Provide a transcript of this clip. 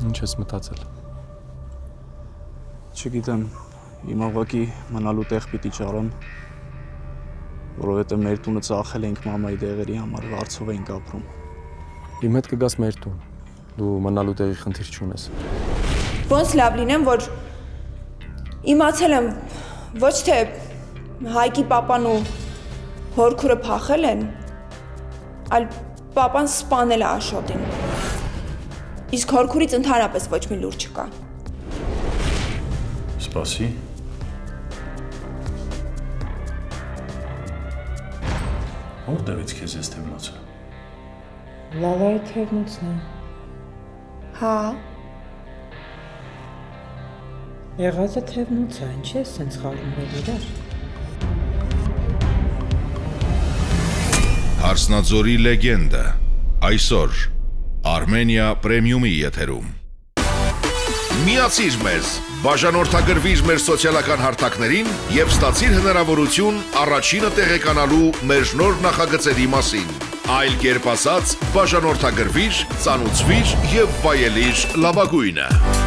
Ինչ ես մտածել։ Չգիտեմ, իմ աղվակի մնալու տեղ պիտի ճարեմ, որովհետև մեր տունը ծախել ենք մամայի դեղերի համար, վարձով ենք ապրում։ Իմ հետ կգաս մեր տուն։ Դու մնալու տեղի խնդիր չունես։ Ոնց լավ լինեմ, որ իմացել եմ ոչ թե Հայկի պապան ու հորքուրը փախել են, այլ պապան սպանել է Աշոտին։ Իսկ հորքուրից ընդհանրապես ոչ մի լուր չկա։ Սպասի։ Որտեղից քեզ ես թևնոցը։ Լավայի թևնոցն է։ Հա։ Եղածը թևնոց է, ինչ ես սենց խառնվել իրար։ Հարսնաձորի լեգենդը այսօր Armenia Premium-ի եթերում։ Միացիր մեզ, բաժանորդագրվիր մեր սոցիալական հարթակներին եւ ստացիր հնարավորություն առաջինը տեղեկանալու մեր նոր նախագծերի մասին։ Այլ կերպ ասած, բաժանորդագրվիր, ծանուցվիր եւ վայելիր լավագույնը։